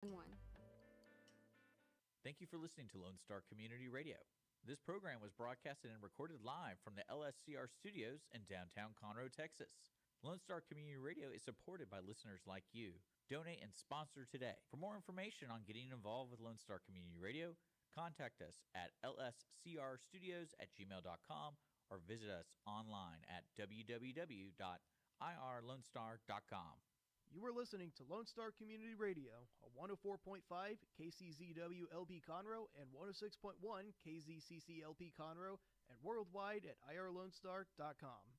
One. Thank you for listening to Lone Star Community Radio. This program was broadcasted and recorded live from the LSCR studios in downtown Conroe, Texas. Lone Star Community Radio is supported by listeners like you. Donate and sponsor today. For more information on getting involved with Lone Star Community Radio, contact us at lscrstudios@gmail.com or visit us online at www.irlonestar.com. You are listening to Lone Star Community Radio, on 104.5 KCZW LP Conroe and 106.1 KZCC LP Conroe, and worldwide at irlonestar.com.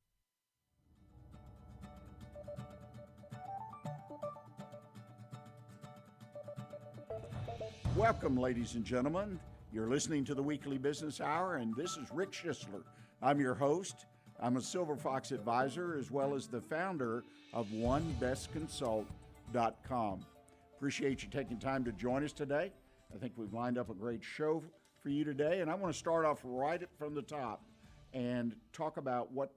Welcome, ladies and gentlemen. You're listening to the Weekly Business Hour, and this is Rick Schissler. I'm your host. I'm a Silver Fox advisor as well as the founder of OneBestConsult.com. Appreciate you taking time to join us today. I think we've lined up a great show for you today, and I want to start off right from the top and talk about what's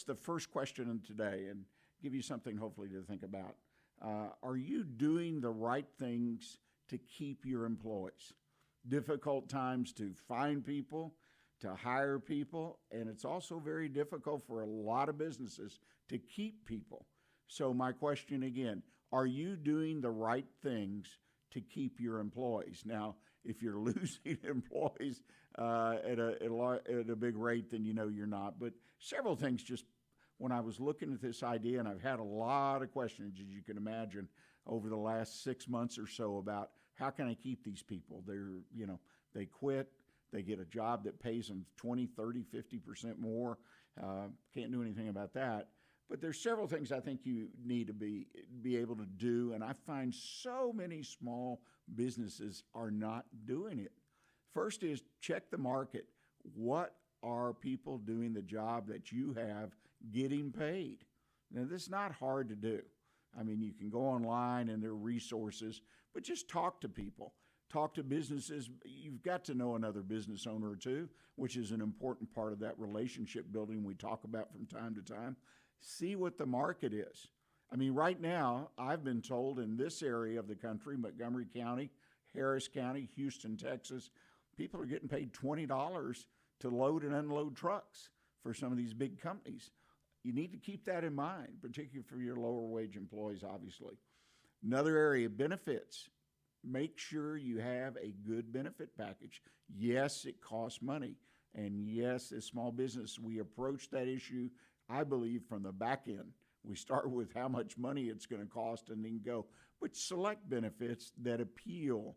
the first question today, and give you something hopefully to think about. Are you doing the right things to keep your employees? Difficult times to find people, to hire people, and it's also very difficult for a lot of businesses to keep people. So my question again, are you doing the right things to keep your employees? Now, if you're losing employees at a big rate, then you know you're not. But several things just when I was looking at this idea, and I've had a lot of questions, as you can imagine, over the last 6 months or so about how can I keep these people? They quit. They get a job that pays them 20, 30, 50% more. Can't do anything about that. But there's several things I think you need to be able to do, and I find so many small businesses are not doing it. First is check the market. What are people doing the job that you have getting paid? Now, this is not hard to do. I mean, you can go online and there are resources, but just talk to people. Talk to businesses. You've got to know another business owner or two, which is an important part of that relationship building we talk about from time to time. See what the market is. I mean, right now, I've been told in this area of the country, Montgomery County, Harris County, Houston, Texas, people are getting paid $20 to load and unload trucks for some of these big companies. You need to keep that in mind, particularly for your lower wage employees, obviously. Another area, benefits. Make sure you have a good benefit package. Yes, it costs money. And yes, as small business, we approach that issue, I believe, from the back end. We start with how much money it's going to cost and then go. But select benefits that appeal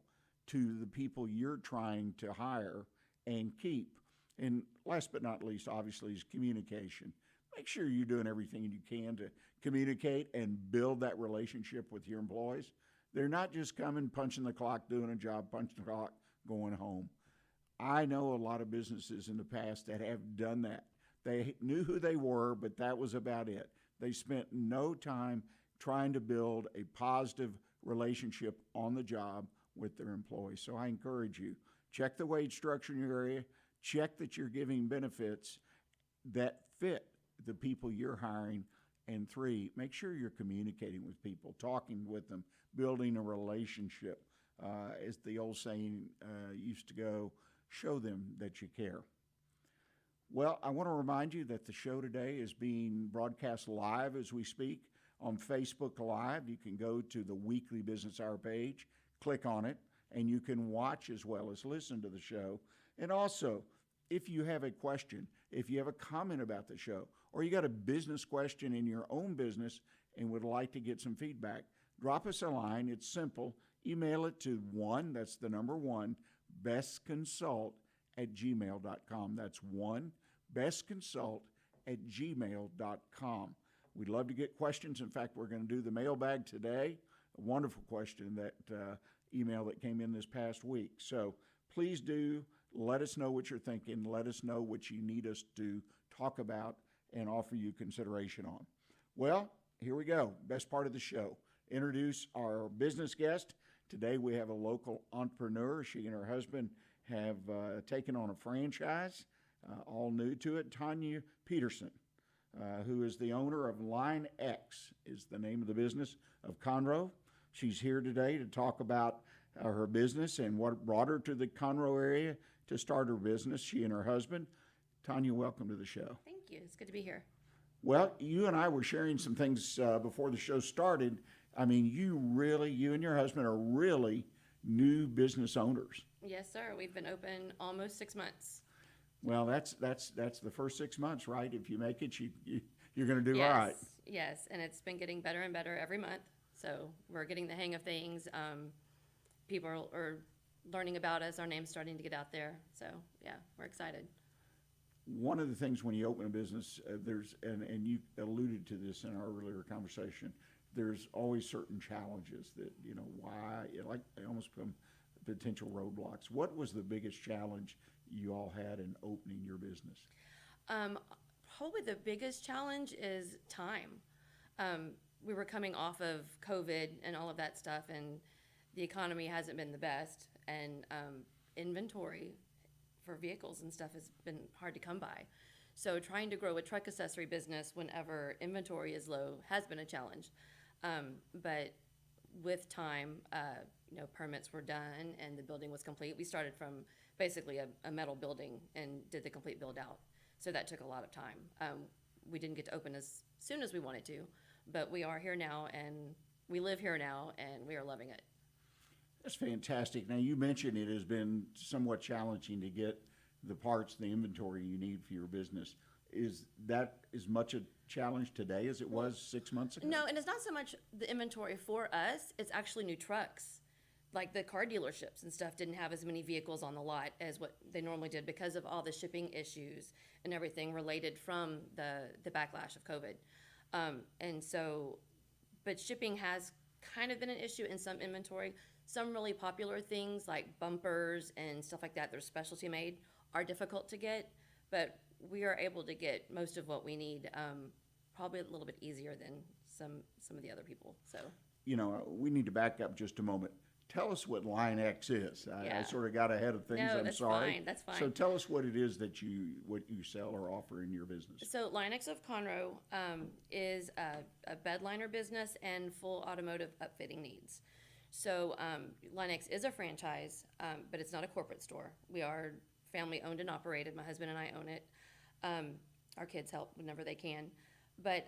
to the people you're trying to hire and keep. And last but not least, obviously, is communication. Make sure you're doing everything you can to communicate and build that relationship with your employees. They're not just coming, punching the clock, doing a job, punching the clock, going home. I know a lot of businesses in the past that have done that. They knew who they were, but that was about it. They spent no time trying to build a positive relationship on the job with their employees. So I encourage you, check the wage structure in your area, check that you're giving benefits that fit the people you're hiring. And 3, make sure you're communicating with people, talking with them, building a relationship. As the old saying used to go, show them that you care. Well, I want to remind you that the show today is being broadcast live as we speak on Facebook Live. You can go to the Weekly Business Hour page, click on it, and you can watch as well as listen to the show. And also, if you have a question, if you have a comment about the show, or you got a business question in your own business and would like to get some feedback, drop us a line. It's simple. Email it to that's the number 1, bestconsult@gmail.com. That's bestconsult@gmail.com. We'd love to get questions. In fact, we're going to do the mailbag today. A wonderful question, that email that came in this past week. So please do let us know what you're thinking. Let us know what you need us to talk about and offer you consideration on. Well, here we go. Best part of the show. Introduce our business guest. Today we have a local entrepreneur. She and her husband have taken on a franchise, all new to it. Tanya Pederson, who is the owner of Line X, is the name of the business of Conroe. She's here today to talk about her business and what brought her to the Conroe area to start her business, she and her husband. Tanya, welcome to the show. Thank you. It's good to be here. Well, you and I were sharing some things before the show started. I mean, you and your husband are really new business owners. Yes, sir. We've been open almost 6 months. Well, that's the first 6 months, right? If you make it, you're going to do Yes, all right. yes, and it's been getting better and better every month. So we're getting the hang of things. People are learning about us. Our name's starting to get out there. So yeah, we're excited. One of the things when you open a business, and you alluded to this in our earlier conversation, there's always certain challenges that, they almost become potential roadblocks. What was the biggest challenge you all had in opening your business? Probably the biggest challenge is time. We were coming off of COVID and all of that stuff, and the economy hasn't been the best, and inventory for vehicles and stuff has been hard to come by. So trying to grow a truck accessory business whenever inventory is low has been a challenge. But with time, permits were done and the building was complete. We started from basically a metal building and did the complete build out. So that took a lot of time. We didn't get to open as soon as we wanted to, but we are here now and we live here now and we are loving it. That's fantastic. Now, you mentioned it has been somewhat challenging to get the parts, the inventory you need for your business. Is that as much a challenge today as it was 6 months ago? No, and it's not so much the inventory for us, it's actually new trucks. Like the car dealerships and stuff didn't have as many vehicles on the lot as what they normally did because of all the shipping issues and everything related from the backlash of COVID. But shipping has kind of been an issue in some inventory. Some really popular things like bumpers and stuff like that, they're specialty made, are difficult to get, but we are able to get most of what we need, probably a little bit easier than some of the other people. So, we need to back up just a moment. Tell us what Line X is. I sort of got ahead of things. No, I'm that's sorry. fine. That's fine. So tell us what it is that you sell or offer in your business. So Line X of Conroe is a bed liner business and full automotive upfitting needs. So Line X is a franchise, but it's not a corporate store. We are family owned and operated. My husband and I own it. Our kids help whenever they can. But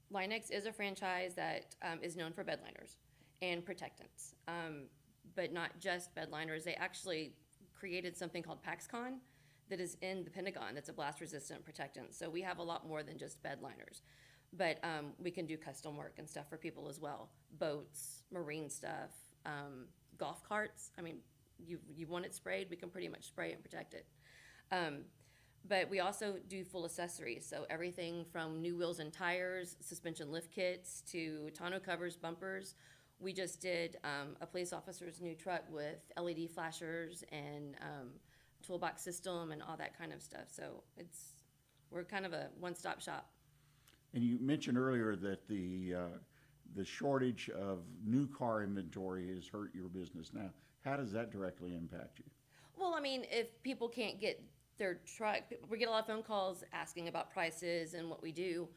Line X is a franchise that is known for bed liners and protectants, but not just bed liners. They actually created something called PaxCon that is in the Pentagon that's a blast-resistant protectant. So we have a lot more than just bed liners. But we can do custom work and stuff for people as well. Boats, marine stuff, golf carts. I mean, you want it sprayed, we can pretty much spray and protect it. But we also do full accessories. So everything from new wheels and tires, suspension lift kits, to tonneau covers, bumpers. We just did a police officer's new truck with LED flashers and toolbox system and all that kind of stuff. So we're kind of a one-stop shop. And you mentioned earlier that the shortage of new car inventory has hurt your business. Now, how does that directly impact you? Well, I mean, if people can't get their truck, we get a lot of phone calls asking about prices and what we do.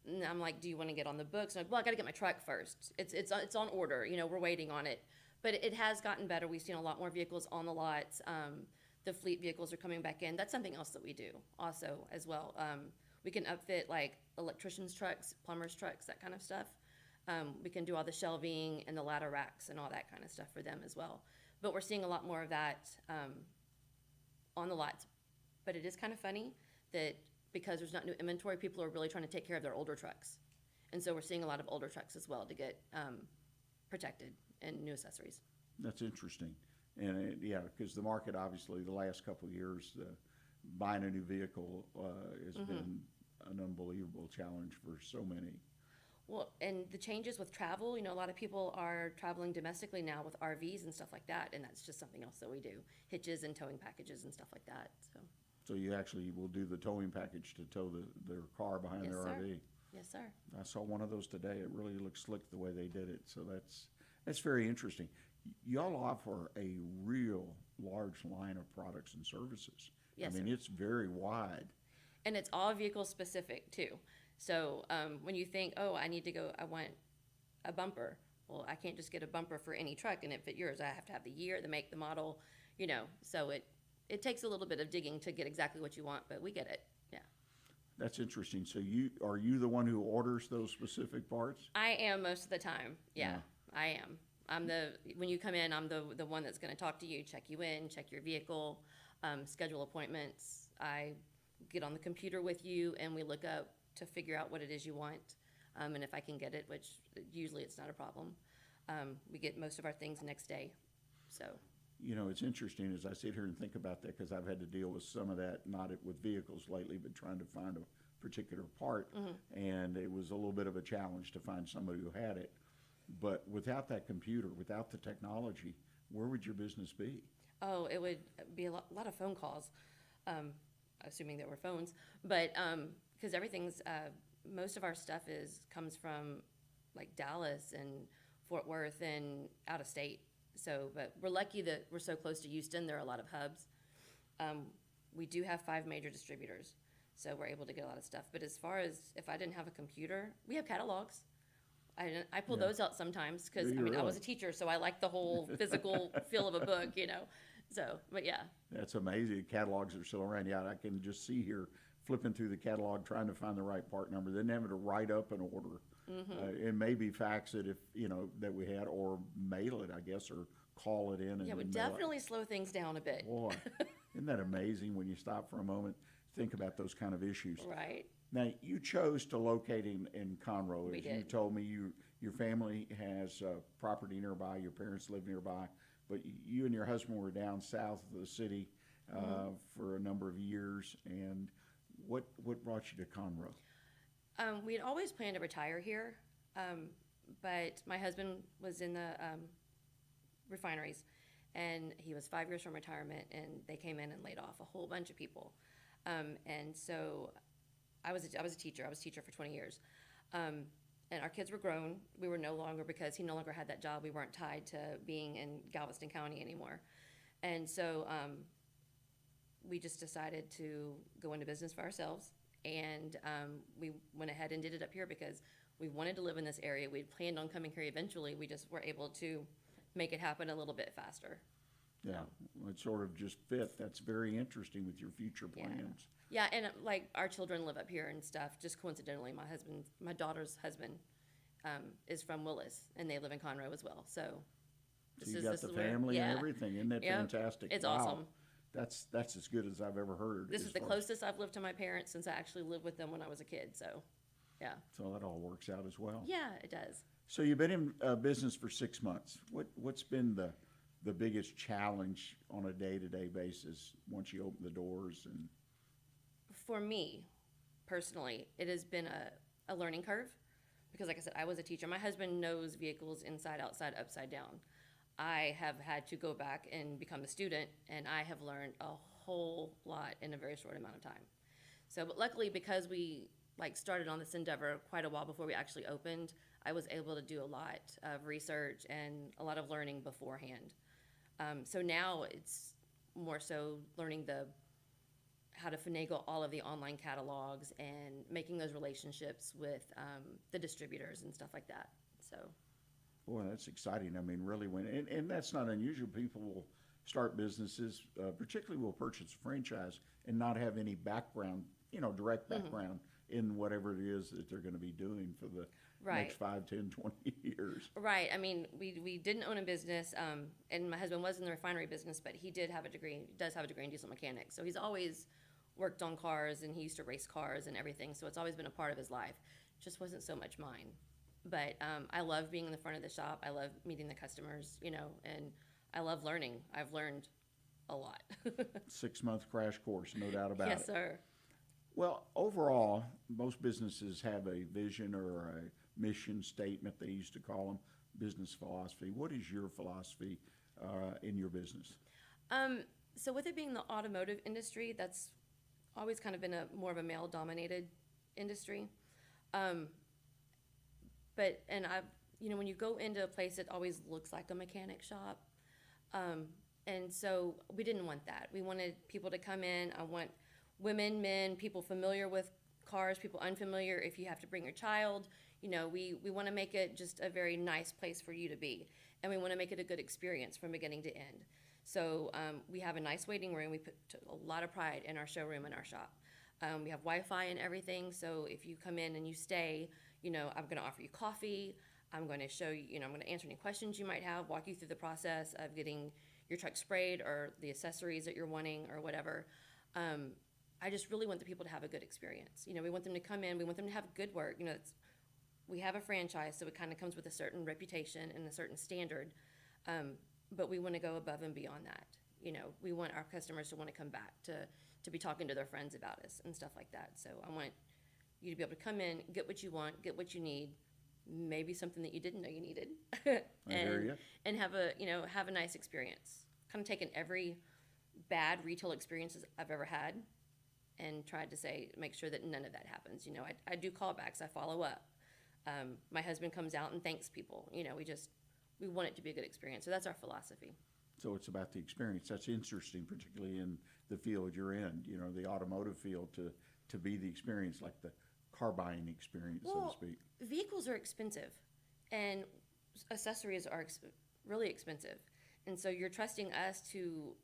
And I'm like, do you want to get on the books? And I'm like, well, I got to get my truck first. It's on order. We're waiting on it. But it has gotten better. We've seen a lot more vehicles on the lots. The fleet vehicles are coming back in. That's something else that we do also as well. We can upfit like electricians' trucks, plumbers' trucks, that kind of stuff. We can do all the shelving and the ladder racks and all that kind of stuff for them as well. But we're seeing a lot more of that on the lots. But it is kind of funny that because there's not new inventory, people are really trying to take care of their older trucks. And so we're seeing a lot of older trucks as well to get protected and new accessories. That's interesting. And because the market, obviously, the last couple of years, buying a new vehicle has been an unbelievable challenge for so many. Well, and the changes with travel, a lot of people are traveling domestically now with RVs and stuff like that, and that's just something else that we do, hitches and towing packages and stuff like that. So you actually will do the towing package to tow their car behind Yes, their sir. RV? Yes, sir. I saw one of those today. It really looks slick the way they did it. So that's very interesting. Y'all offer a real large line of products and services. Yes, I mean, sir. it's very wide. And it's all vehicle specific too. So when you think, oh, I want a bumper. Well, I can't just get a bumper for any truck and it fit yours. I have to have the year, the make, the model, so it takes a little bit of digging to get exactly what you want, but we get it. Yeah. That's interesting. So are you the one who orders those specific parts? I am most of the time. Yeah, Yeah. I am. When you come in, I'm the one that's going to talk to you, check you in, check your vehicle, schedule appointments. I get on the computer with you and we look up to figure out what it is you want. And if I can get it, which usually it's not a problem, we get most of our things next day. So. It's interesting as I sit here and think about that, because I've had to deal with some of that, not with vehicles lately, but trying to find a particular part. And it was a little bit of a challenge to find somebody who had it. But without that computer, without the technology, where would your business be? Oh, it would be a lot of phone calls, assuming there were phones. But because everything's, most of our stuff comes from like Dallas and Fort Worth and out of state. So, but we're lucky that we're so close to Houston. There are a lot of hubs. We do have 5 major distributors, so we're able to get a lot of stuff. But as far as if I didn't have a computer, we have catalogs. I pull those out sometimes because, Do you I was really? a teacher, so I like the whole physical feel of a book, So, but yeah. That's amazing. Catalogs are still around. Yeah, I can just see here flipping through the catalog, trying to find the right part number, then having to write up an order. And maybe fax it if, that we had, or mail it, I guess, or call it in. And Yeah, it would then mail it. definitely slow things down a bit. Boy, isn't that amazing when you stop for a moment, think about those kind of issues? Right. Now, you chose to locate in Conroe. We As you did. told me, your family has property nearby, your parents live nearby, but you and your husband were down south of the city for a number of years. And what brought you to Conroe? We had always planned to retire here, but my husband was in the refineries, and he was 5 years from retirement, and they came in and laid off a whole bunch of people. And so I was a teacher. I was a teacher for 20 years. And our kids were grown. We were no longer, because he no longer had that job, we weren't tied to being in Galveston County anymore. And so we just decided to go into business for ourselves. And we went ahead and did it up here because we wanted to live in this area. We'd planned on coming here eventually. We just were able to make it happen a little bit faster. Yeah, well, it sort of just fit. That's very interesting with your future plans. Yeah, and like our children live up here and stuff. Just coincidentally, my daughter's husband is from Willis, and they live in Conroe as well. So So you got the family and everything. Isn't that Yep. fantastic? It's Wow. awesome. That's as good as I've ever heard. This as is the far- closest I've lived to my parents since I actually lived with them when I was a kid. So, yeah. So that all works out as well. Yeah, it does. So you've been in business for 6 months. What's been the biggest challenge on a day-to-day basis once you open the doors? And For me, personally, it has been a learning curve because, like I said, I was a teacher. My husband knows vehicles inside, outside, upside down. I have had to go back and become a student, and I have learned a whole lot in a very short amount of time. So, but luckily, because we started on this endeavor quite a while before we actually opened, I was able to do a lot of research and a lot of learning beforehand. So now it's more so learning how to finagle all of the online catalogs and making those relationships with the distributors and stuff like that. So, boy, that's exciting. I mean, really, and that's not unusual. People will start businesses, particularly will purchase a franchise and not have any background, direct background in whatever it is that they're going to be doing for the Right. next 5, 10, 20 years. right. I mean, we didn't own a business, and my husband was in the refinery business, but he does have a degree in diesel mechanics. So he's always worked on cars, and he used to race cars and everything. So it's always been a part of his life. Just wasn't so much mine. But I love being in the front of the shop. I love meeting the customers, and I love learning. I've learned a lot. 6-month crash course, no doubt about it. Yes, sir. Well, overall, most businesses have a vision or a mission statement, they used to call them, business philosophy. What is your philosophy in your business? So with it being the automotive industry, that's always kind of been more of a male-dominated industry. But when you go into a place, it always looks like a mechanic shop. And so we didn't want that. We wanted people to come in. I want women, men, people familiar with cars, people unfamiliar. If you have to bring your child, You know, we want to make it just a very nice place for you to be, and we want to make it a good experience from beginning to end. So we have a nice waiting room. We put a lot of pride in our showroom and our shop. We have Wi-Fi and everything, so if you come in and you stay, you know, I'm going to offer you coffee. I'm going to show you, you know, I'm going to answer any questions you might have, walk you through the process of getting your truck sprayed or the accessories that you're wanting or whatever. I just really want the people to have a good experience. You know, we want them to come in, we want them to have good work. You know, we have a franchise, so it kind of comes with a certain reputation and a certain standard, but we want to go above and beyond that. You know, we want our customers to want to come back, to be talking to their friends about us and stuff like that. So I want you to be able to come in, get what you want, get what you need, maybe something that you didn't know you needed, I hear you. and have a nice experience. Kind of taken every bad retail experiences I've ever had and tried to make sure that none of that happens. You know, I do callbacks, I follow up. My husband comes out and thanks people. You know, we want it to be a good experience. So that's our philosophy. So it's about the experience. That's interesting, particularly in the field you're in, you know, the automotive field, to be the experience, like the car buying experience, so to speak. Vehicles are expensive, and accessories are really expensive. And so you're trusting us to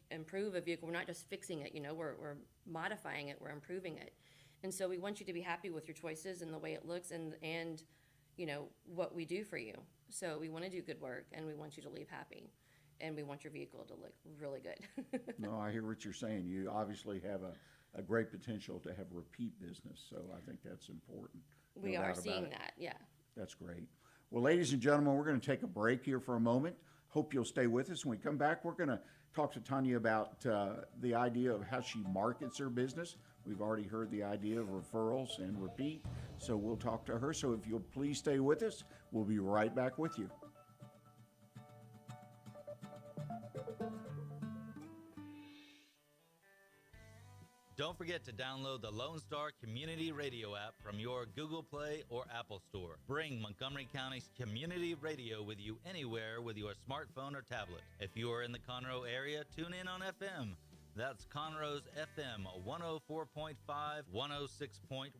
improve a vehicle. We're not just fixing it, you know, we're modifying it, we're improving it. And so we want you to be happy with your choices and the way it looks and you know, what we do for you. So we want to do good work, and we want you to leave happy, and we want your vehicle to look really good. No, I hear what you're saying. You obviously have a great potential to have repeat business, so I think that's important. We are seeing that, yeah. That's great. Well, ladies and gentlemen, we're going to take a break here for a moment. Hope you'll stay with us. When we come back, we're going to talk to Tanya about the idea of how she markets her business. We've already heard the idea of referrals and repeat, so we'll talk to her. So if you'll please stay with us, we'll be right back with you. Don't forget to download the Lone Star Community Radio app from your Google Play or Apple Store. Bring Montgomery County's community radio with you anywhere with your smartphone or tablet. If you are in the Conroe area, tune in on FM. That's Conroe's FM 104.5, 106.1.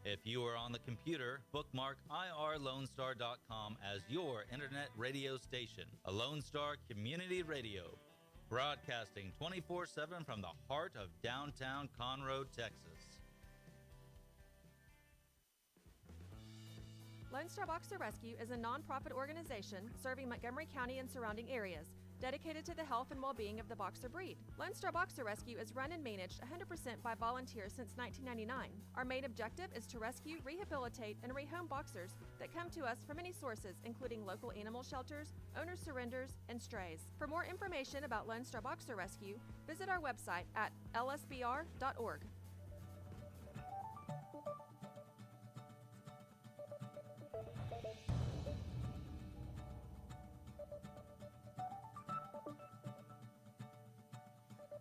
If you are on the computer, bookmark irlonestar.com as your internet radio station. A Lone Star Community Radio. Broadcasting 24/7 from the heart of downtown Conroe, Texas. Lone Star Boxer Rescue is a nonprofit organization serving Montgomery County and surrounding areas, dedicated to the health and well-being of the boxer breed. Lone Star Boxer Rescue is run and managed 100% by volunteers since 1999. Our main objective is to rescue, rehabilitate, and rehome boxers that come to us from many sources, including local animal shelters, owner surrenders, and strays. For more information about Lone Star Boxer Rescue, visit our website at lsbr.org.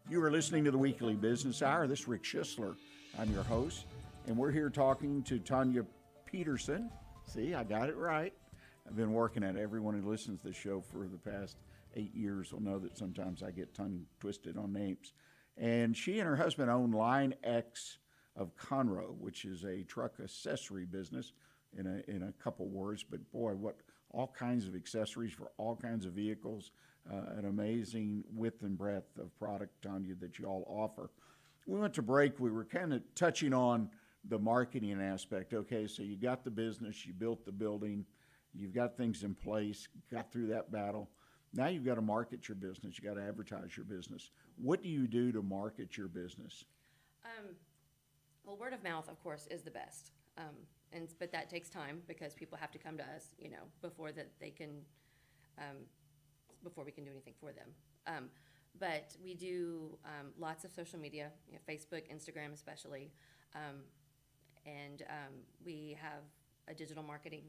You are listening to the Weekly Business Hour. This is Rick Schissler. I'm your host, and we're here talking to Tanya Pederson. See, I got it right. I've been working at it. Everyone who listens to the show for the past 8 years will know that sometimes I get tongue twisted on names. And she and her husband own Line X of Conroe, which is a truck accessory business in a couple words. But boy, what all kinds of accessories for all kinds of vehicles. An amazing width and breadth of product, Tanya, that you all offer. We went to break. We were kind of touching on the marketing aspect. Okay, so you got the business, you built the building, you've got things in place, got through that battle. Now you've got to market your business. You got to advertise your business. What do you do to market your business? Well, word of mouth, of course, is the best. But that takes time because people have to come to us, you know, before we can do anything for them. But we do lots of social media, you know, Facebook, Instagram especially. And we have a digital marketing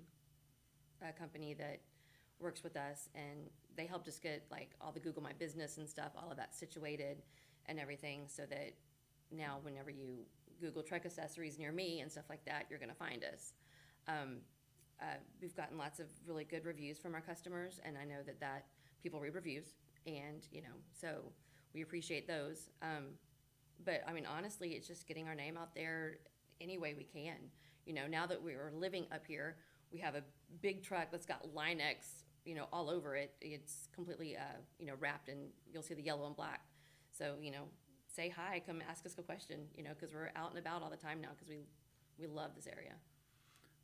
company that works with us, and they helped us get like all the Google My Business and stuff, all of that situated and everything, so that now whenever you Google truck accessories near me and stuff like that, you're going to find us. We've gotten lots of really good reviews from our customers, and I know that people read reviews, and you know, so we appreciate those. But I mean, honestly, it's just getting our name out there any way we can. Now that we are living up here, we have a big truck that's got Line-X, all over it. It's completely, wrapped, and you'll see the yellow and black. So, say hi, come ask us a question, because we're out and about all the time now because we love this area.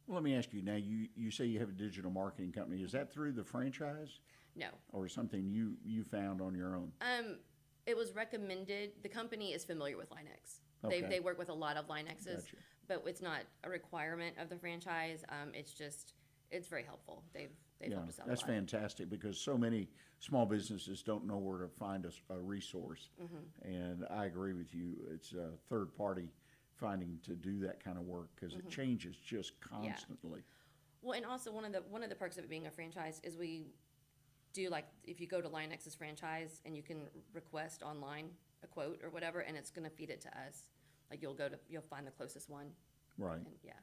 Well, let me ask you now, you say you have a digital marketing company. Is that through the franchise No. or something you found on your own? It was recommended. The company is familiar with Line-X. Okay. They work with a lot of Line-X's, Gotcha. but it's not a requirement of the franchise. It's very helpful. They've helped us out That's a lot. fantastic because so many small businesses don't know where to find a resource. Mm-hmm. And I agree with you. It's a third party finding to do that kind of work because it changes just constantly. Well, and also one of the perks of it being a franchise is we do, like, if you go to Line-X's franchise and you can request online a quote or whatever, and it's going to feed it to us. Like, you'll find the closest one. Right. And yeah.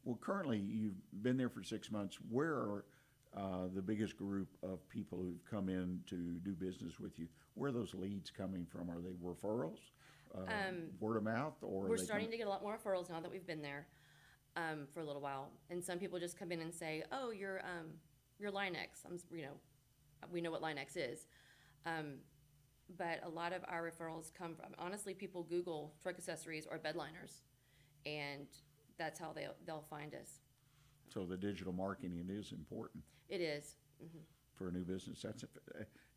Well, currently, you've been there for 6 months. Where are the biggest group of people who've come in to do business with you? Where are those leads coming from? Are they referrals, word of mouth, or We're starting to get a lot more referrals now that we've been there for a little while. And some people just come in and say, "Oh, you're Line-X." We know what Line-X is. But a lot of our referrals come from, honestly, people Google truck accessories or bed liners, and that's how they'll find us. So the digital marketing is important It is. Mm-hmm. for a new business.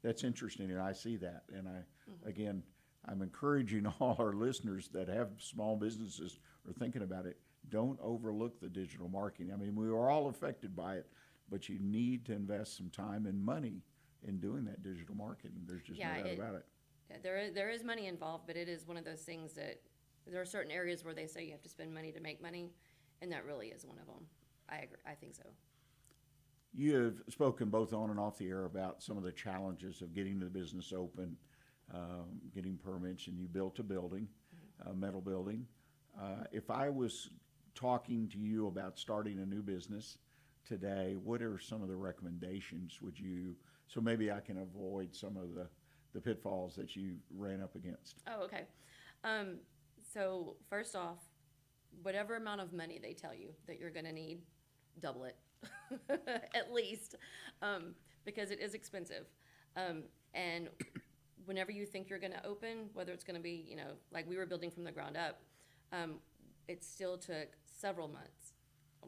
That's interesting, and I see that. And again, I'm encouraging all our listeners that have small businesses or thinking about it, don't overlook the digital marketing. I mean, we are all affected by it, but you need to invest some time and money in doing that digital marketing. There's just no doubt about it. Yeah, there is money involved, but it is one of those things that there are certain areas where they say you have to spend money to make money, and that really is one of them. I agree. I think so. You have spoken both on and off the air about some of the challenges of getting the business open, getting permits, and you built a building, a metal building. If I was talking to you about starting a new business today, what are some of the recommendations so maybe I can avoid some of the pitfalls that you ran up against? Oh, okay. So first off, whatever amount of money they tell you that you're going to need, double it at least, because it is expensive. And whenever you think you're going to open, whether it's going to be, like we were building from the ground up, it still took several months,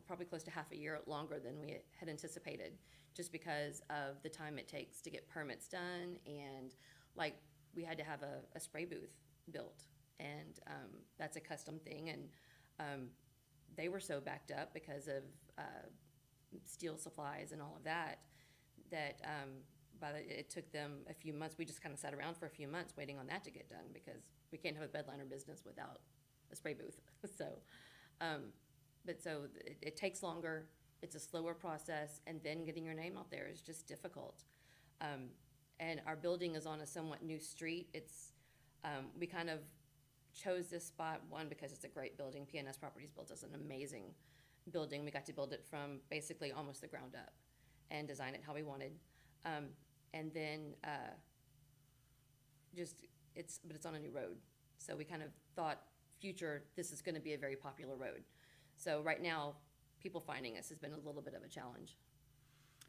probably close to half a year longer than we had anticipated, just because of the time it takes to get permits done. And like we had to have a spray booth built, and that's a custom thing. And they were so backed up because of steel supplies and all of that it took them a few months. We just kind of sat around for a few months waiting on that to get done because we can't have a bedliner business without a spray booth. So it takes longer. It's a slower process, and then getting your name out there is just difficult. And our building is on a somewhat new street. We kind of chose this spot, one, because it's a great building. PNS Properties built us an amazing building. We got to build it from basically almost the ground up and design it how we wanted. And then but it's on a new road. So we kind of thought future, this is going to be a very popular road. So right now, people finding us has been a little bit of a challenge.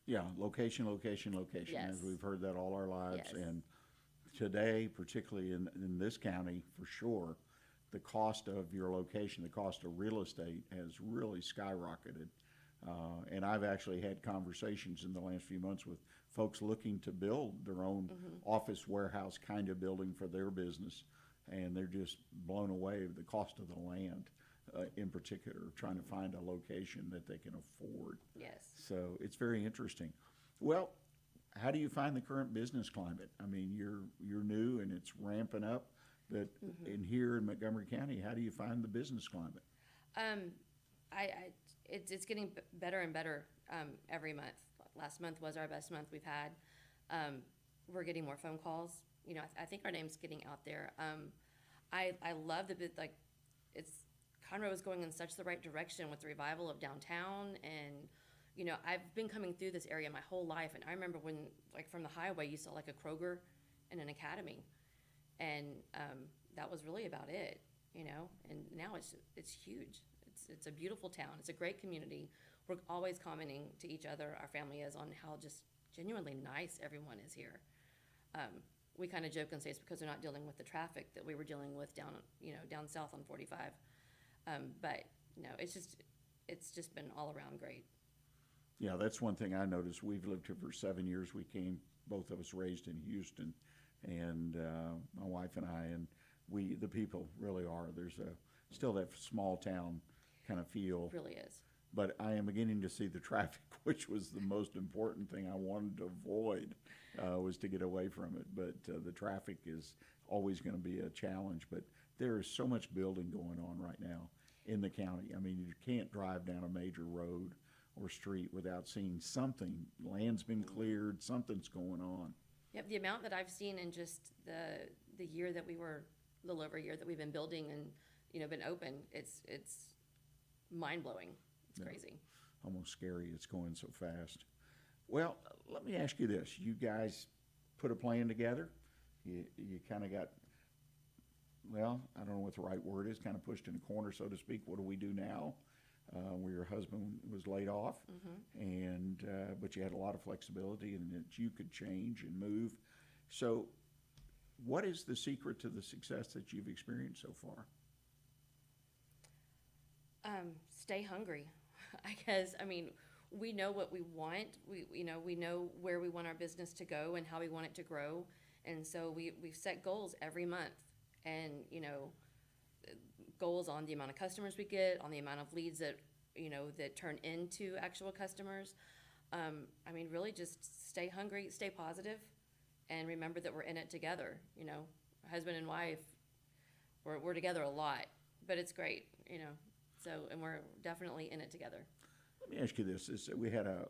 Yeah, location, Yes. as we've heard that all our lives. Yes. And today, particularly in this county, for sure, the cost of your location, the cost of real estate has really skyrocketed. And I've actually had conversations in the last few months with folks looking to build their own office warehouse kind of building for their business. And they're just blown away with the cost of the land, in particular, trying to find a location that they can afford. Yes. So it's very interesting. Well, how do you find the current business climate? I mean, you're new and it's ramping up, but here in Montgomery County, how do you find the business climate? It's getting better and better every month. Last month was our best month we've had. We're getting more phone calls. I think our name's getting out there. I love Conroe is going in such the right direction with the revival of downtown, and I've been coming through this area my whole life, and I remember when, like, from the highway you saw like a Kroger and an Academy, and that was really about it, and now it's huge. It's a beautiful town. It's a great community. We're always commenting to each other, our family is, on how just genuinely nice everyone is here. We kind of joke and say it's because they're not dealing with the traffic that we were dealing with down south on 45. But no, it's just been all around great. Yeah, that's one thing I noticed. We've lived here for 7 years. We came, both of us raised in Houston, and my wife and I, and the people really are. There's still that small town kind of feel. It really is. But I am beginning to see the traffic, which was the most important thing I wanted to avoid, was to get away from it. But the traffic is always going to be a challenge. But there is so much building going on right now in the county. I mean, you can't drive down a major road or street without seeing something. Land's been cleared, something's going on. Yep, the amount that I've seen in just the year that we were, a little over a year that we've been building and been open, it's mind-blowing. It's crazy. Almost scary. It's going so fast. Well, let me ask you this. You guys put a plan together. You kind of got, well, I don't know what the right word is, kind of pushed in a corner, so to speak. What do we do now? Where your husband was laid off, and but you had a lot of flexibility and that you could change and move. So what is the secret to the success that you've experienced so far? Stay hungry. I guess, I mean, we know what we want. We know where we want our business to go and how we want it to grow. And so we've set goals every month, and, goals on the amount of customers we get, on the amount of leads that, that turn into actual customers. I mean, really just stay hungry, stay positive, and remember that we're in it together. Husband and wife, we're together a lot, but it's great, so, and we're definitely in it together. Let me ask you this. We had a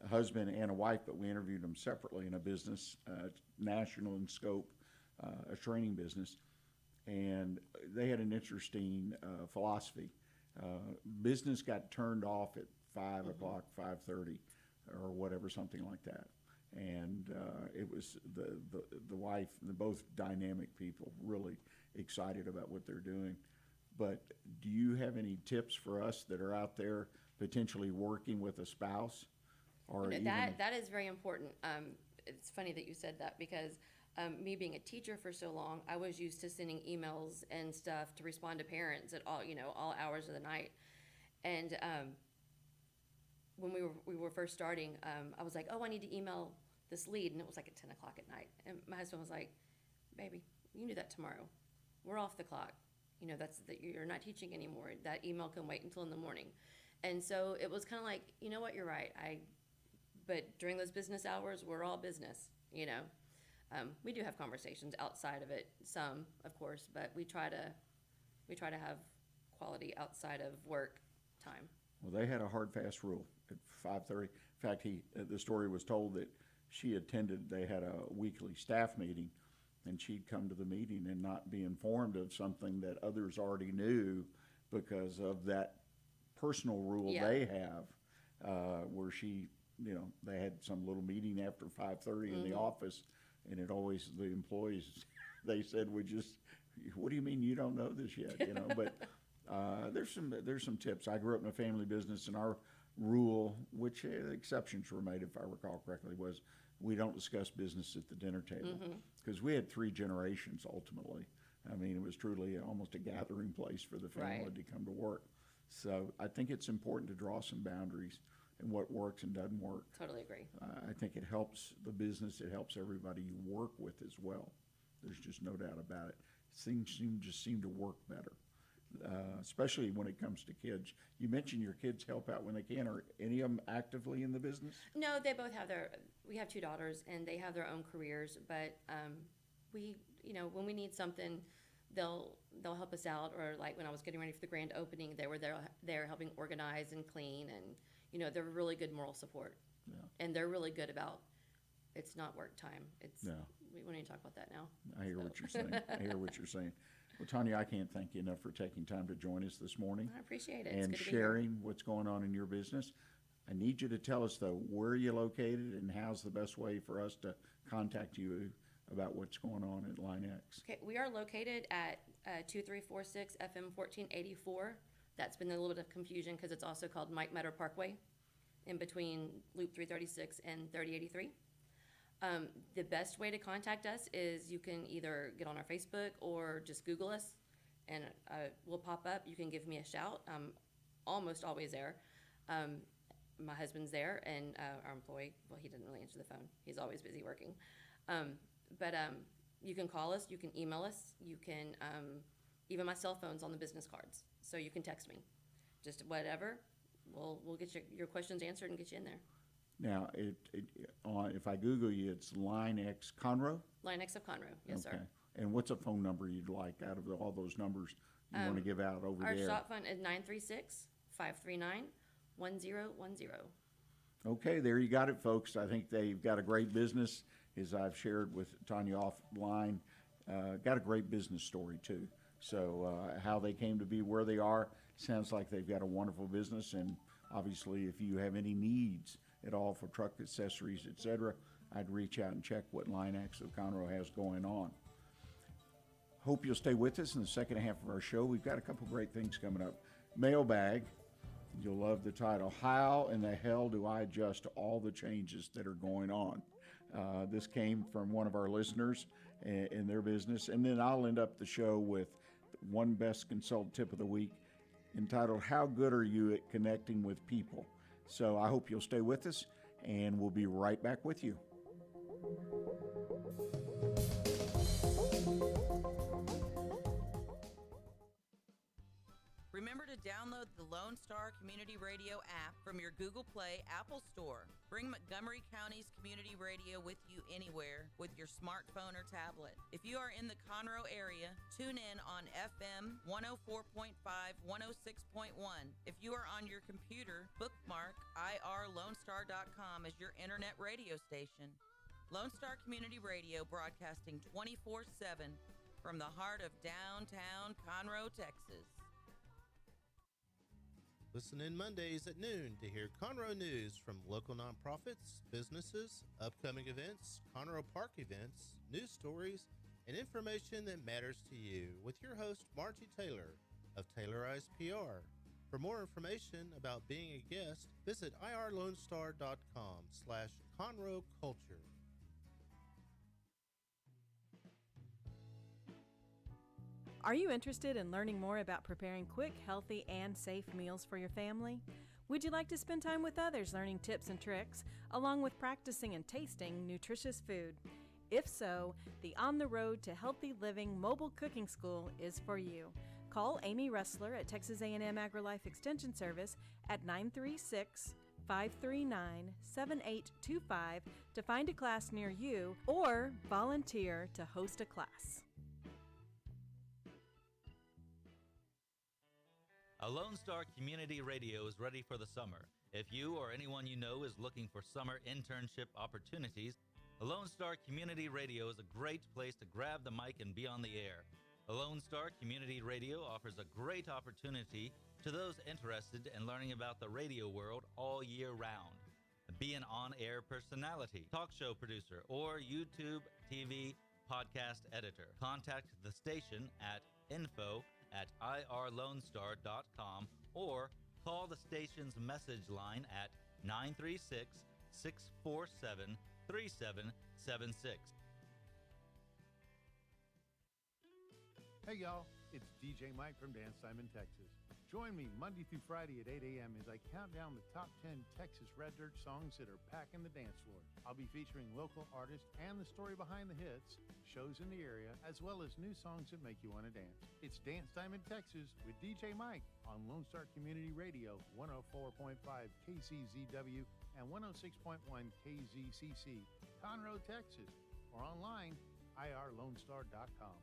husband and a wife, but we interviewed them separately in a business, national in scope, a training business. And they had an interesting philosophy. Business got turned off at 5 o'clock, 5:30, or whatever, something like that. And it was the wife, they're both dynamic people, really excited about what they're doing. But do you have any tips for us that are out there potentially working with a spouse? Or that is very important. It's funny that you said that, because me being a teacher for so long, I was used to sending emails and stuff to respond to parents at all hours of the night. And when we were first starting, I was like, oh, I need to email this lead, and it was like at 10 o'clock at night. And my husband was like, baby, you can do that tomorrow. We're off the clock. You're not teaching anymore. That email can wait until in the morning. And so it was kind of like, you know what, you're right. But during those business hours, we're all business, We do have conversations outside of it, some, of course, but we try to have quality outside of work time. Well, they had a hard, fast rule at 5:30. In fact, the story was told that she attended, they had a weekly staff meeting, and she'd come to the meeting and not be informed of something that others already knew because of that personal rule they have, where they had some little meeting after 5:30 in the office, and it always, the employees, they said, what do you mean you don't know this yet? But there's some tips. I grew up in a family business, and our rule, which exceptions were made, if I recall correctly, was we don't discuss business at the dinner table, because we had 3 generations ultimately. I mean, it was truly almost a gathering place for the family to come to work. So I think it's important to draw some boundaries and what works and doesn't work. Totally agree. I think it helps the business. It helps everybody you work with as well. There's just no doubt about it. Things seem to work better, especially when it comes to kids. You mentioned your kids help out when they can. Are any of them actively in the business? No, they both have we have 2 daughters, and they have their own careers, but we, when we need something, they'll help us out. Or like when I was getting ready for the grand opening, they were there helping organize and clean, and they're really good moral support. Yeah. And they're really good about, it's not work time. Yeah. We don't need to talk about that now. I hear what you're saying. Well, Tanya, I can't thank you enough for taking time to join us this morning. I appreciate it. And it's good to be here. sharing what's going on in your business. I need you to tell us, though, where you're located and how's the best way for us to contact you about what's going on at Line X. Okay, we are located at 2346 FM 1484 That's been a little bit of confusion because it's also called Mike Metter Parkway in between Loop 336 and 3083. The best way to contact us is you can either get on our Facebook or just Google us, and we'll pop up. You can give me a shout. I'm almost always there. My husband's there, and our employee, well, he didn't really answer the phone. He's always busy working. But you can call us, you can email us, you can, even my cell phone's on the business cards, so you can text me. Just whatever, we'll get your questions answered and get you in there. Now, if I Google you, it's Line X Conroe? Line X of Conroe, yes, Okay. sir. And what's a phone number you'd like out of all those numbers you want to give out over Our there? shop phone is 936-539-1010. Okay, there you got it, folks. I think they've got a great business, as I've shared with Tanya offline. Got a great business story, too. So how they came to be where they are, sounds like they've got a wonderful business. And obviously, if you have any needs at all for truck accessories, et cetera, I'd reach out and check what Line X of Conroe has going on. Hope you'll stay with us in the second half of our show. We've got a couple great things coming up. Mailbag. You'll love the title, How in the Hell Do I Adjust to All the Changes That Are Going On? This came from one of our listeners in their business. And then I'll end up the show with one best consult tip of the week entitled, How Good Are You at Connecting with People? So I hope you'll stay with us, and we'll be right back with you. Remember to download the Lone Star Community Radio app from your Google Play Apple Store. Bring Montgomery County's community radio with you anywhere with your smartphone or tablet. If you are in the Conroe area, tune in on FM 104.5, 106.1. If you are on your computer, bookmark irlonestar.com as your internet radio station. Lone Star Community Radio, broadcasting 24/7 from the heart of downtown Conroe, Texas. Listen in Mondays at noon to hear Conroe news from local nonprofits, businesses, upcoming events, Conroe Park events, news stories, and information that matters to you with your host, Margie Taylor of Taylorized PR. For more information about being a guest, visit irlonestar.com/Conroe Culture. Are you interested in learning more about preparing quick, healthy, and safe meals for your family? Would you like to spend time with others learning tips and tricks, along with practicing and tasting nutritious food? If so, the On the Road to Healthy Living Mobile Cooking School is for you. Call Amy Ressler at Texas A&M AgriLife Extension Service at 936-539-7825 to find a class near you or volunteer to host a class. A Lone Star Community Radio is ready for the summer. If you or anyone you know is looking for summer internship opportunities, a Lone Star Community Radio is a great place to grab the mic and be on the air. A Lone Star Community Radio offers a great opportunity to those interested in learning about the radio world all year round. Be an on-air personality, talk show producer, or YouTube, TV, podcast editor. Contact the station at info@irlonestar.com or call the station's message line at 936-647-3776. Hey y'all, it's DJ Mike from Dance Time in Texas. Join me Monday through Friday at 8 a.m. as I count down the top 10 Texas Red Dirt songs that are packing the dance floor. I'll be featuring local artists and the story behind the hits, shows in the area, as well as new songs that make you want to dance. It's Dance Time in Texas with DJ Mike on Lone Star Community Radio, 104.5 KCZW and 106.1 KZCC, Conroe, Texas, or online, irlonestar.com.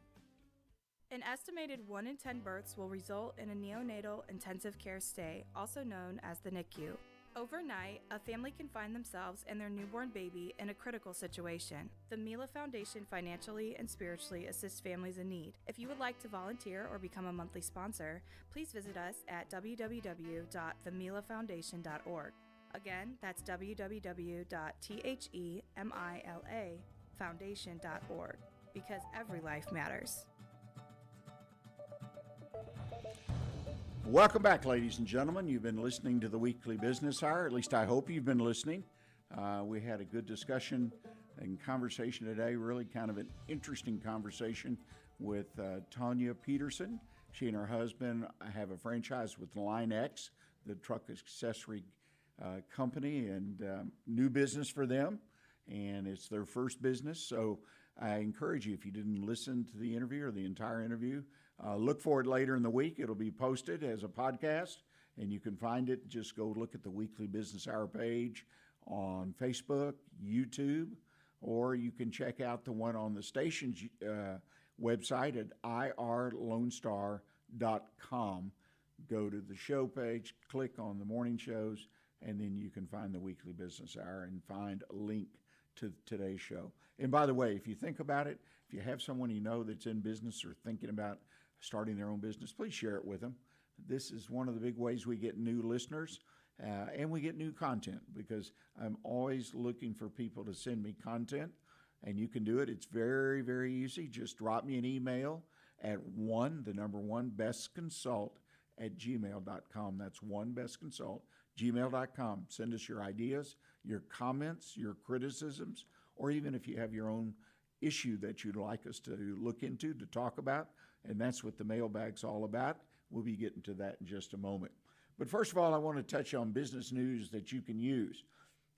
An estimated 1 in 10 births will result in a neonatal intensive care stay, also known as the NICU. Overnight, a family can find themselves and their newborn baby in a critical situation. The Mila Foundation financially and spiritually assists families in need. If you would like to volunteer or become a monthly sponsor, please visit us at www.themilafoundation.org. Again, that's www.themilafoundation.org, because every life matters. Welcome back, ladies and gentlemen. You've been listening to the Weekly Business Hour. At least I hope you've been listening. We had a good discussion and conversation today, really kind of an interesting conversation with Tanya Pederson. She and her husband have a franchise with Line X, the truck accessory company, and new business for them, and it's their first business. So I encourage you, if you didn't listen to the interview or the entire interview, look for it later in the week. It'll be posted as a podcast, and you can find it. Just go look at the Weekly Business Hour page on Facebook, YouTube, or you can check out the one on the station's website at irlonestar.com. Go to the show page, click on the morning shows, and then you can find the Weekly Business Hour and find a link to today's show. And by the way, if you think about it, if you have someone you know that's in business or thinking about starting their own business, please share it with them. This is one of the big ways we get new listeners and we get new content, because I'm always looking for people to send me content, and you can do it. It's very, very easy. Just drop me an email at bestconsult@gmail.com. That's bestconsult@gmail.com. Send us your ideas, your comments, your criticisms, or even if you have your own issue that you'd like us to look into, to talk about. And that's what the mailbag's all about. We'll be getting to that in just a moment. But first of all, I want to touch on business news that you can use,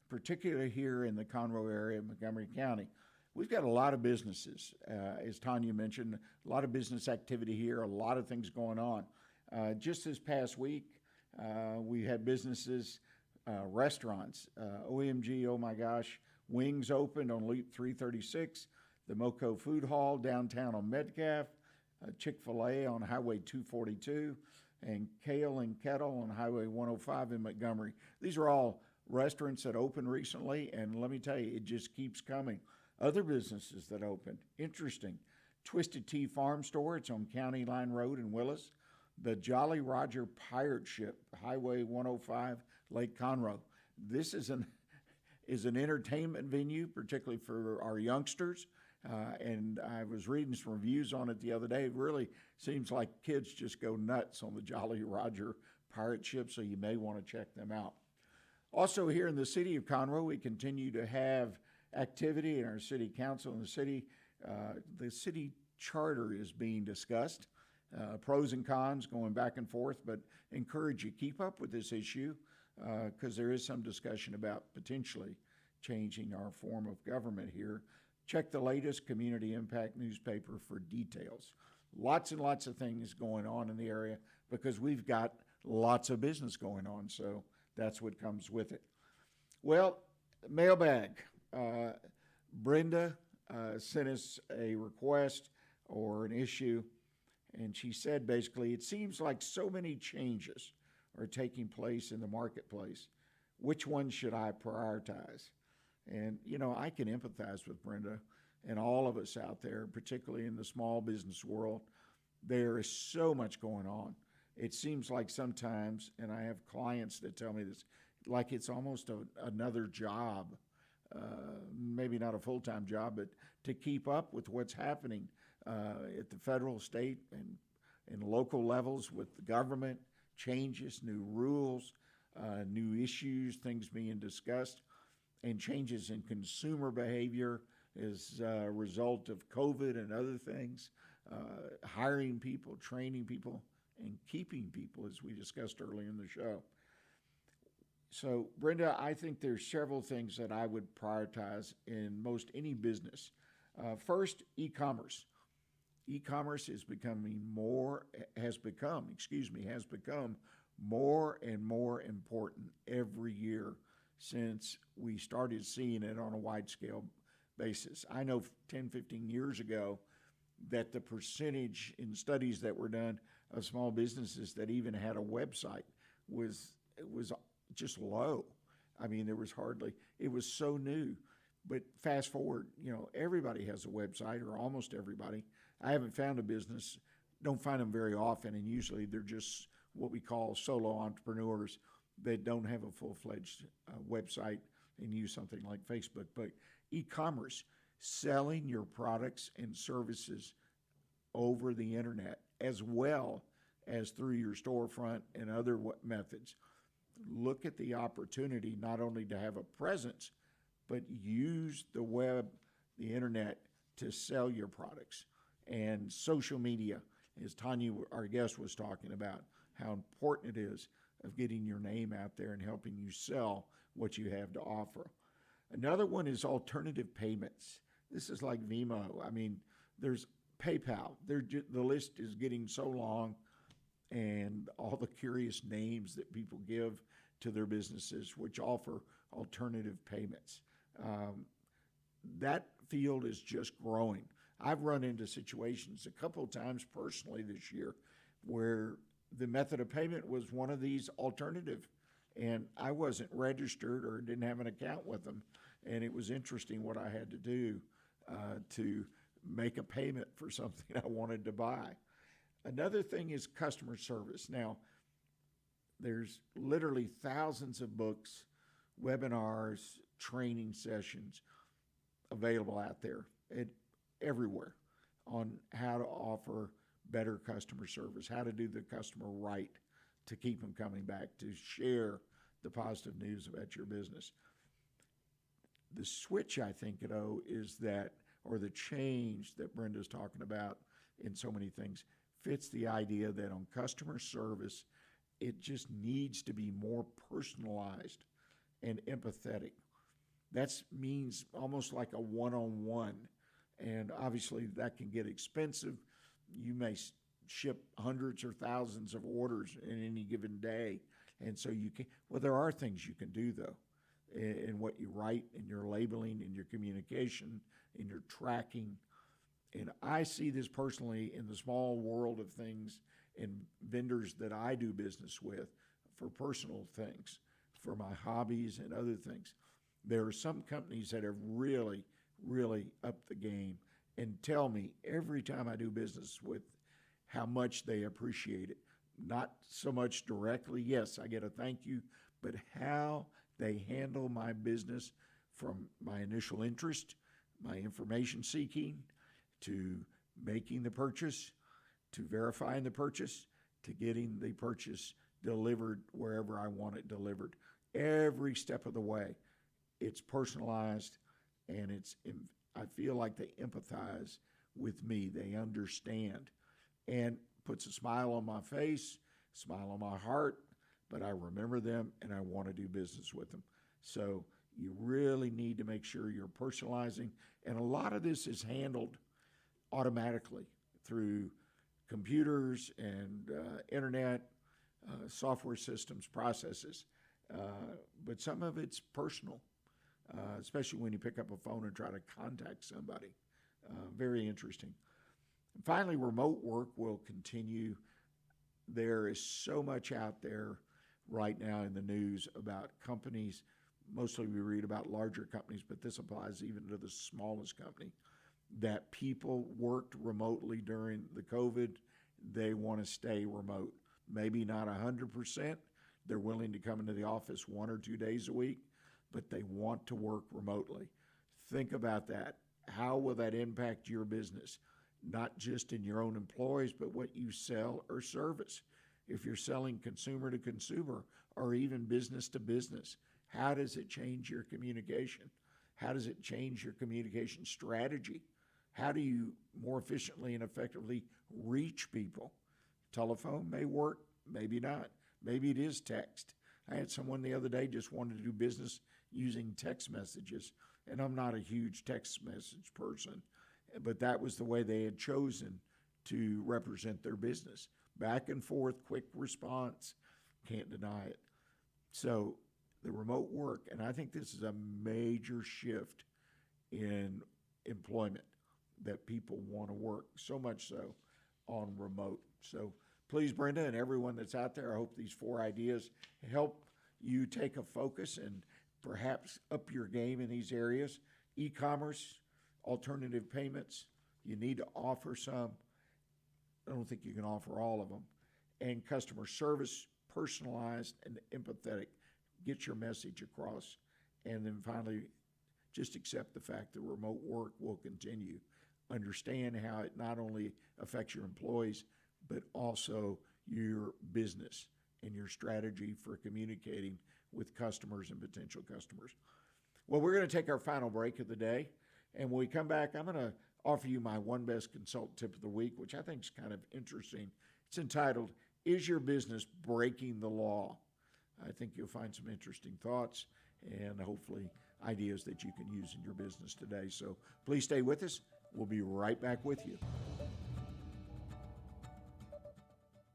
particularly here in the Conroe area of Montgomery County. We've got a lot of businesses, as Tanya mentioned, a lot of business activity here, a lot of things going on. Just this past week, we had businesses, restaurants, OMG, oh my gosh, Wings opened on Loop 336, the Moco Food Hall downtown on Metcalf, Chick-fil-A on Highway 242, and Kale and Kettle on Highway 105 in Montgomery. These are all restaurants that opened recently, and let me tell you, it just keeps coming. Other businesses that opened, interesting. Twisted Tea Farm Store, it's on County Line Road in Willis. The Jolly Roger Pirate Ship, Highway 105, Lake Conroe. This is an entertainment venue, particularly for our youngsters. And I was reading some reviews on it the other day. It really seems like kids just go nuts on the Jolly Roger Pirate Ship, so you may want to check them out. Also here in the city of Conroe, we continue to have activity in our city council and the city charter is being discussed. Pros and cons going back and forth, but encourage you, keep up with this issue because there is some discussion about potentially changing our form of government here. Check the latest Community Impact newspaper for details. Lots and lots of things going on in the area because we've got lots of business going on, so that's what comes with it. Well, mailbag. Brenda sent us a request or an issue, and she said basically, it seems like so many changes are taking place in the marketplace. Which one should I prioritize? And, you know, I can empathize with Brenda and all of us out there, particularly in the small business world. There is so much going on. It seems like sometimes, and I have clients that tell me this, like it's almost another job, maybe not a full-time job, but to keep up with what's happening at the federal, state, and local levels with the government, changes, new rules, new issues, things being discussed, and changes in consumer behavior as a result of COVID and other things, hiring people, training people, and keeping people, as we discussed earlier in the show. So, Brenda, I think there's several things that I would prioritize in most any business. First, e-commerce. E-commerce has become more and more important every year since we started seeing it on a wide scale basis. I know 10, 15 years ago that the percentage in studies that were done of small businesses that even had a website was just low. I mean, it was so new. But fast forward, everybody has a website, or almost everybody. I haven't found a business, don't find them very often, and usually they're just what we call solo entrepreneurs that don't have a full-fledged website and use something like Facebook. But e-commerce, selling your products and services over the internet, as well as through your storefront and other methods. Look at the opportunity not only to have a presence, but use the web, the internet, to sell your products. And social media, as Tanya, our guest, was talking about, how important it is of getting your name out there and helping you sell what you have to offer. Another one is alternative payments. This is like Vimo. I mean, there's PayPal. The list is getting so long, and all the curious names that people give to their businesses, which offer alternative payments. That field is just growing. I've run into situations a couple of times personally this year where the method of payment was one of these alternative, and I wasn't registered or didn't have an account with them, and it was interesting what I had to do to make a payment for something I wanted to buy. Another thing is customer service. Now, there's literally thousands of books, webinars, training sessions available out there everywhere on how to offer better customer service, how to do the customer right to keep them coming back, to share the positive news about your business. The switch, I think, is that, or the change that Brenda's talking about in so many things, fits the idea that on customer service, it just needs to be more personalized and empathetic. That means almost like a one-on-one, and obviously that can get expensive. You may ship hundreds or thousands of orders in any given day, and so you can, well, there are things you can do, though, in what you write, in your labeling, in your communication, in your tracking. And I see this personally in the small world of things and vendors that I do business with for personal things, for my hobbies and other things. There are some companies that have really, really upped the game and tell me every time I do business with how much they appreciate it. Not so much directly, yes, I get a thank you, but how they handle my business from my initial interest, my information seeking, to making the purchase, to verifying the purchase, to getting the purchase delivered wherever I want it delivered. Every step of the way, it's personalized, and I feel like they empathize with me. They understand, and puts a smile on my face, smile on my heart, but I remember them and I want to do business with them. So you really need to make sure you're personalizing, and a lot of this is handled automatically through computers and internet, software systems, processes. But some of it's personal, especially when you pick up a phone and try to contact somebody. Very interesting. And finally, remote work will continue. There is so much out there right now in the news about companies. Mostly we read about larger companies, but this applies even to the smallest company, that people worked remotely during the COVID. They want to stay remote. Maybe not 100%. They're willing to come into the office 1 or 2 days a week, but they want to work remotely. Think about that. How will that impact your business? Not just in your own employees, but what you sell or service. If you're selling consumer to consumer or even business to business, how does it change your communication? How does it change your communication strategy? How do you more efficiently and effectively reach people? Telephone may work, maybe not. Maybe it is text. I had someone the other day just wanted to do business using text messages, and I'm not a huge text message person, but that was the way they had chosen to represent their business. Back and forth, quick response, can't deny it. So the remote work, and I think this is a major shift in employment, that people want to work so much so on remote. So please, Brenda, and everyone that's out there, I hope these 4 ideas help you take a focus and perhaps up your game in these areas. E-commerce, alternative payments, you need to offer some. I don't think you can offer all of them. And customer service, personalized and empathetic. Get your message across. And then finally, just accept the fact that remote work will continue. Understand how it not only affects your employees, but also your business and your strategy for communicating with customers and potential customers. Well, we're going to take our final break of the day, and when we come back, I'm going to offer you my one best consultant tip of the week, which I think is kind of interesting. It's entitled, Is Your Business Breaking the Law? I think you'll find some interesting thoughts and hopefully ideas that you can use in your business today. So please stay with us. We'll be right back with you.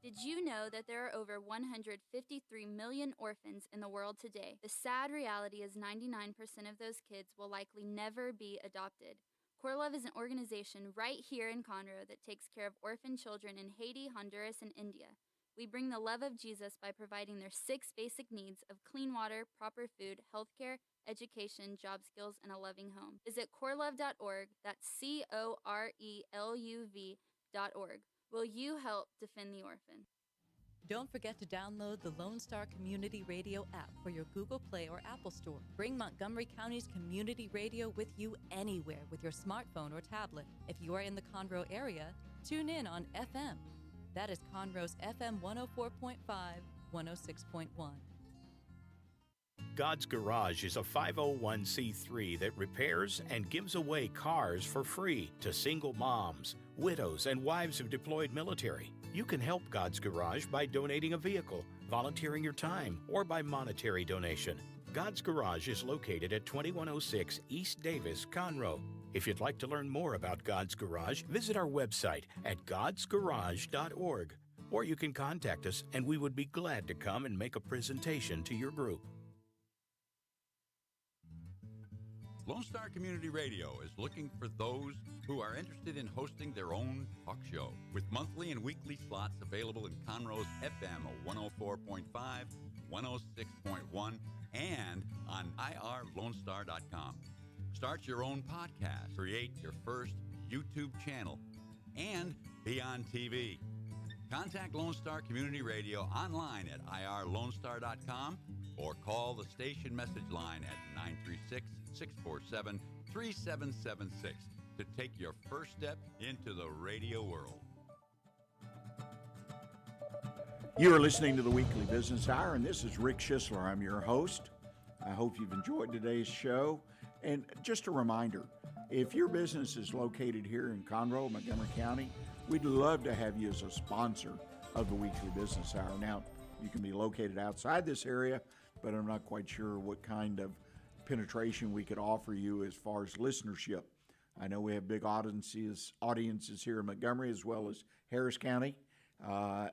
Did you know that there are over 153 million orphans in the world today? The sad reality is 99% of those kids will likely never be adopted. CoreLove is an organization right here in Conroe that takes care of orphan children in Haiti, Honduras, and India. We bring the love of Jesus by providing their 6 basic needs of clean water, proper food, healthcare, education, job skills, and a loving home. Visit corelove.org, that's CORELUV.org. Will you help defend the orphan? Don't forget to download the Lone Star Community Radio app for your Google Play or Apple Store. Bring Montgomery County's community radio with you anywhere with your smartphone or tablet. If you are in the Conroe area, tune in on FM. That is Conroe's FM 104.5, 106.1. God's Garage is a 501c3 that repairs and gives away cars for free to single moms, widows, and wives of deployed military. You can help God's Garage by donating a vehicle, volunteering your time, or by monetary donation. God's Garage is located at 2106 East Davis, Conroe. If you'd like to learn more about God's Garage, visit our website at godsgarage.org. Or you can contact us and we would be glad to come and make a presentation to your group. Lone Star Community Radio is looking for those who are interested in hosting their own talk show with monthly and weekly slots available in Conroe's FM 104.5, 106.1, and on irlonestar.com. Start your own podcast, create your first YouTube channel, and be on TV. Contact Lone Star Community Radio online at irlonestar.com or call the station message line at 936-647-3776 to take your first step into the radio world. You are listening to the Weekly Business Hour, and this is Rick Schissler. I'm your host. I hope you've enjoyed today's show. And just a reminder, if your business is located here in Conroe, Montgomery County, we'd love to have you as a sponsor of the Weekly Business Hour. Now, you can be located outside this area, but I'm not quite sure what kind of penetration we could offer you as far as listenership. I know we have big audiences here in Montgomery as well as Harris County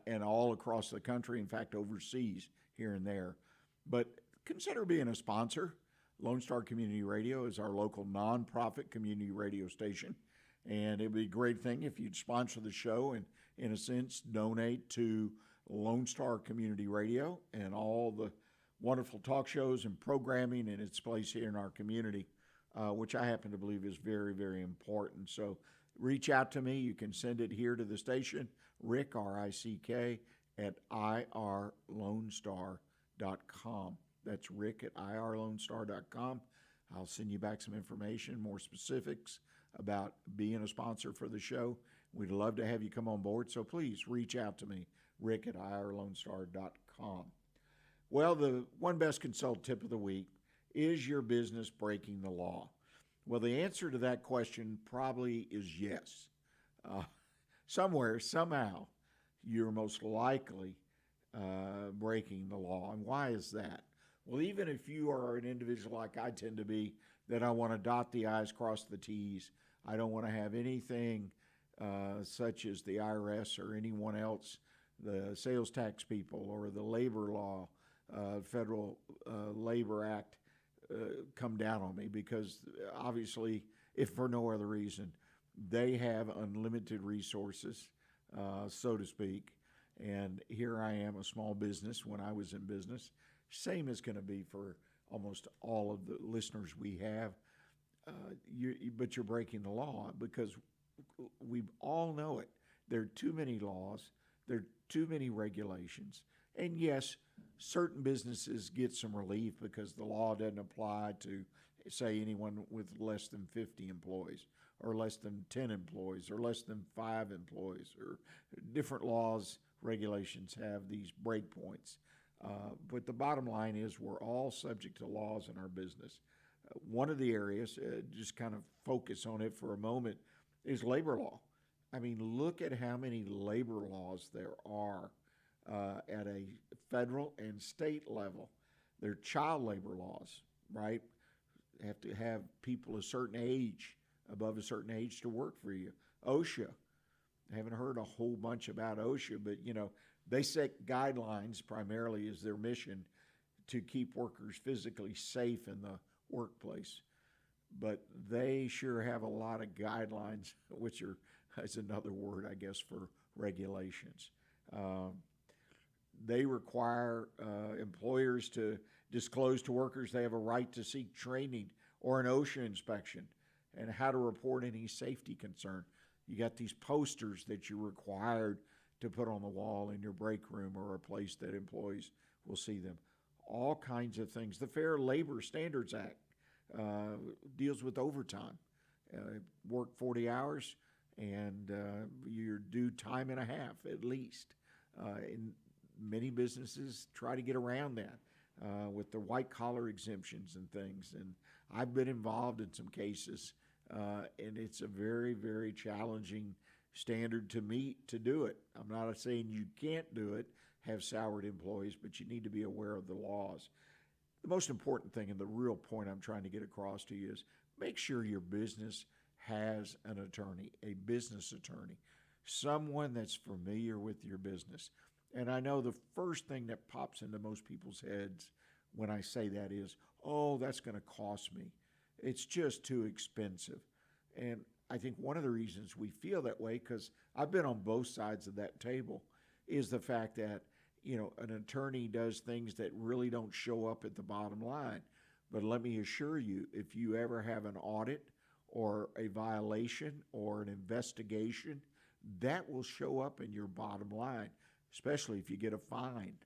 and all across the country, in fact, overseas here and there. But consider being a sponsor. Lone Star Community Radio is our local nonprofit community radio station, and it would be a great thing if you'd sponsor the show and, in a sense, donate to Lone Star Community Radio and all the wonderful talk shows and programming in its place here in our community, which I happen to believe is very, very important. So reach out to me. You can send it here to the station, Rick, R-I-C-K, at irlonestar.com. That's Rick at irlonestar.com. I'll send you back some information, more specifics about being a sponsor for the show. We'd love to have you come on board, so please reach out to me, Rick at irlonestar.com. Well, the one best consult tip of the week, is your business breaking the law? Well, the answer to that question probably is yes. Somewhere, somehow, you're most likely breaking the law. And why is that? Well, even if you are an individual like I tend to be, that I want to dot the I's, cross the T's, I don't want to have anything such as the IRS or anyone else, the sales tax people or the labor law, Federal Labor Act, come down on me, because obviously, if for no other reason, they have unlimited resources, so to speak. And here I am, a small business when I was in business. Same is going to be for almost all of the listeners we have. But you're breaking the law, because we all know it. There are too many laws. There are too many regulations. And yes, certain businesses get some relief because the law doesn't apply to, say, anyone with less than 50 employees or less than 10 employees or less than 5 employees, or different laws regulations have these breakpoints. But the bottom line is we're all subject to laws in our business. One of the areas, just kind of focus on it for a moment, is labor law. I mean, look at how many labor laws there are at a federal and state level. There are child labor laws, right? Have to have people a certain age, above a certain age, to work for you. OSHA. I haven't heard a whole bunch about OSHA, but they set guidelines primarily as their mission to keep workers physically safe in the workplace. But they sure have a lot of guidelines, which is another word, I guess, for regulations. They require employers to disclose to workers they have a right to seek training or an OSHA inspection and how to report any safety concern. You got these posters that you're required to put on the wall in your break room or a place that employees will see them. All kinds of things. The Fair Labor Standards Act deals with overtime. Work 40 hours and you're due time and a half at least. And many businesses try to get around that with the white collar exemptions and things. And I've been involved in some cases, and it's a very, very challenging standard to meet to do it. I'm not saying you can't do it, have salaried employees, but you need to be aware of the laws. The most important thing, and the real point I'm trying to get across to you, is make sure your business has an attorney, a business attorney, someone that's familiar with your business. And I know the first thing that pops into most people's heads when I say that is, oh, that's going to cost me. It's just too expensive. And I think one of the reasons we feel that way, because I've been on both sides of that table, is the fact that, an attorney does things that really don't show up at the bottom line. But let me assure you, if you ever have an audit or a violation or an investigation, that will show up in your bottom line, especially if you get a fine.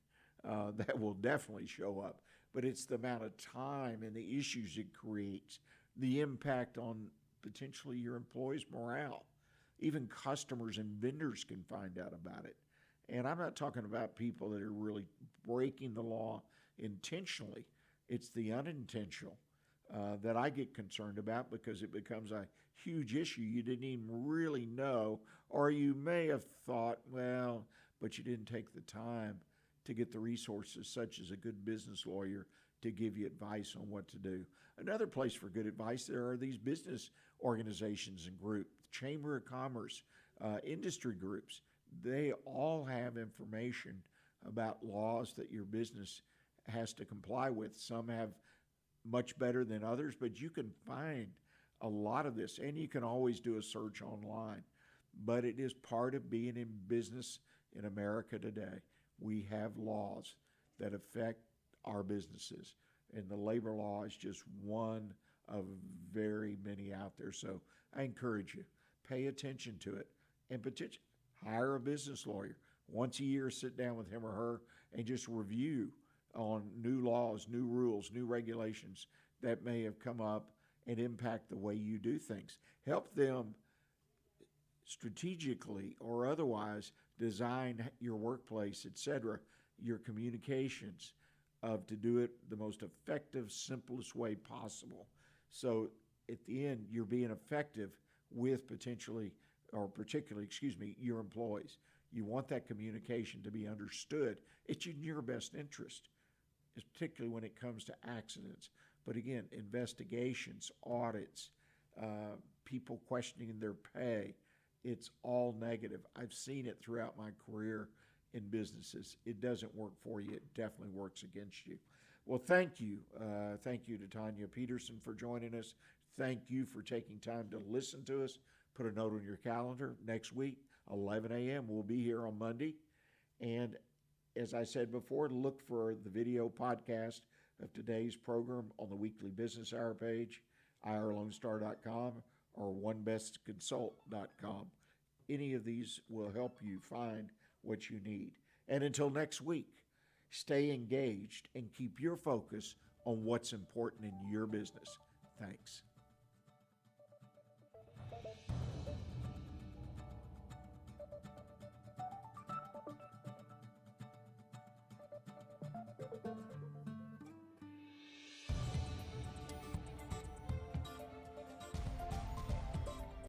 That will definitely show up. But it's the amount of time and the issues it creates, the impact on potentially your employees' morale. Even customers and vendors can find out about it. And I'm not talking about people that are really breaking the law intentionally. It's the unintentional that I get concerned about, because it becomes a huge issue you didn't even really know, or you may have thought, well, but you didn't take the time to get the resources, such as a good business lawyer, to give you advice on what to do. Another place for good advice, there are these business organizations and groups, Chamber of Commerce, industry groups. They all have information about laws that your business has to comply with. Some have much better than others, but you can find a lot of this, and you can always do a search online. But it is part of being in business in America today. We have laws that affect our businesses, and the labor law is just one of very many out there. So I encourage you, pay attention to it, and potentially hire a business lawyer. Once a year, sit down with him or her and just review on new laws, new rules, new regulations that may have come up and impact the way you do things. Help them strategically or otherwise design your workplace, etc., your communications, to do it the most effective, simplest way possible. So at the end, you're being effective with particularly, your employees. You want that communication to be understood. It's in your best interest, particularly when it comes to accidents. But again, investigations, audits, people questioning their pay, it's all negative. I've seen it throughout my career in businesses. It doesn't work for you. It definitely works against you. Well, thank you. Thank you to Tanya Pederson for joining us. Thank you for taking time to listen to us. Put a note on your calendar. Next week, 11 a.m., we'll be here on Monday. And as I said before, look for the video podcast of today's program on the Weekly Business Hour page, irlonestar.com, or onebestconsult.com. Any of these will help you find what you need. And until next week, stay engaged and keep your focus on what's important in your business. Thanks.